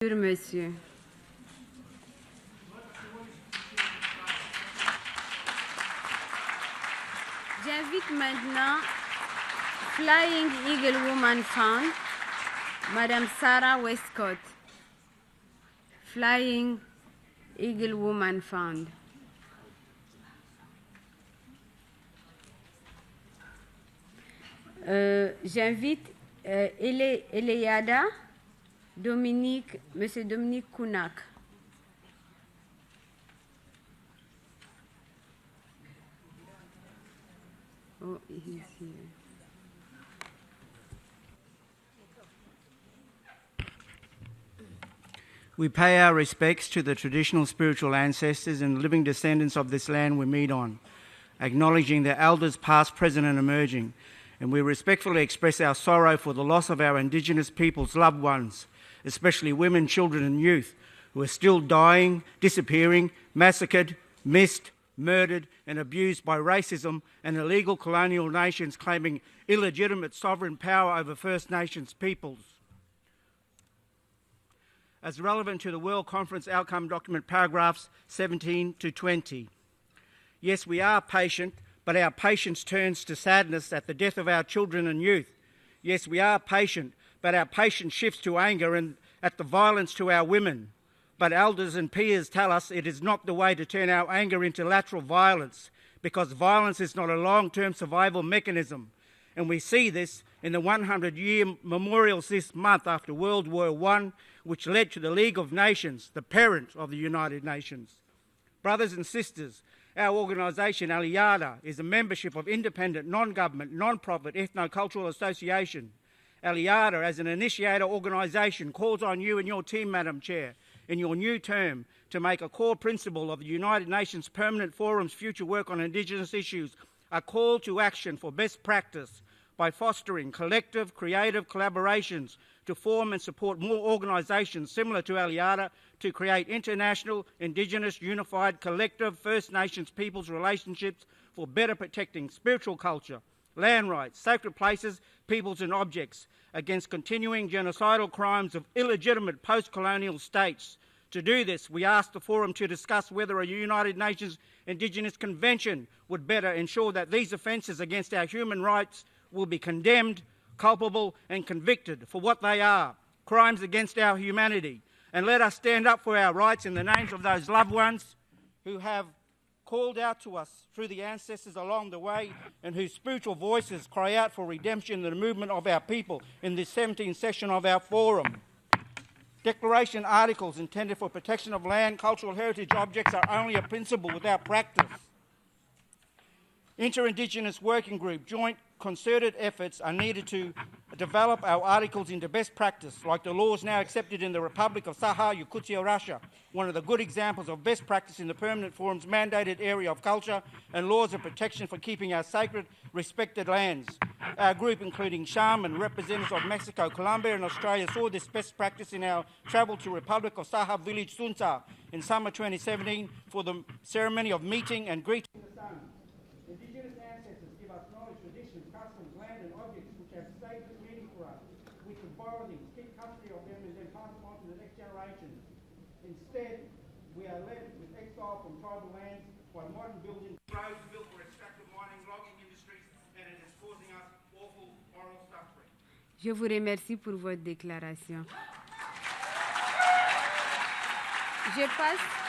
Monsieur. J'invite maintenant Flying Eagle Woman Fund, Madame Sarah Westcott. Flying Eagle Woman Fund. J'invite Eliada Monsieur Dominique Vou Kanak. Oh, he's here. We pay our respects to the traditional spiritual ancestors and living descendants of this land we meet on, acknowledging their elders past, present and emerging, and we respectfully express our sorrow for the loss of our Indigenous people's loved ones, especially women, children and youth, who are still dying, disappearing, massacred, missed, murdered and abused by racism and illegal colonial nations claiming illegitimate sovereign power over First Nations peoples. As relevant to the World Conference Outcome Document paragraphs 17 to 20. Yes, we are patient, but our patience turns to sadness at the death of our children and youth. Yes, we are patient, but our patience shifts to anger and at the violence to our women. But elders and peers tell us it is not the way to turn our anger into lateral violence, because violence is not a long-term survival mechanism. And we see this in the 100-year memorials this month after World War I, which led to the League of Nations, the parent of the United Nations. Brothers and sisters, our organisation, Eliada, is a membership of independent, non-government, non-profit, ethno-cultural association. Eliada, as an initiator organisation, calls on you and your team, Madam Chair, in your new term, to make a core principle of the United Nations Permanent Forum's future work on Indigenous issues a call to action for best practice by fostering collective, creative collaborations to form and support more organisations similar to Eliada to create international, Indigenous, unified, collective First Nations peoples relationships for better protecting spiritual culture, land rights, sacred places, peoples and objects against continuing genocidal crimes of illegitimate post-colonial states. To do this, we asked the Forum to discuss whether a United Nations Indigenous Convention would better ensure that these offences against our human rights will be condemned, culpable and convicted for what they are, crimes against our humanity. And let us stand up for our rights in the names of those loved ones who have called out to us through the ancestors along the way and whose spiritual voices cry out for redemption and the movement of our people in this 17th session of our forum. Declaration articles intended for protection of land, cultural heritage objects are only a principle without practice. Inter-Indigenous working group, joint concerted efforts are needed to develop our articles into best practice, like the laws now accepted in the Republic of Sakha-Yakutia, Russia, one of the good examples of best practice in the Permanent Forum's mandated area of culture and laws of protection for keeping our sacred, respected lands. Our group, including Sham and representatives of Mexico, Colombia and Australia, saw this best practice in our travel to Republic of Sakha village Sunta in summer 2017 for the ceremony of meeting and greeting the sun. Indigenous ancestors give us knowledge, traditions, customs, land and objects which have sacred meaning for us. We can borrow these, keep custody of them and then pass them on to the next generation. Instead, we are led with exile from tribal lands by modern buildings, roads built for extractive mining, logging industries, and it is causing us awful moral suffering. Je vous remercie pour votre déclaration. Je passe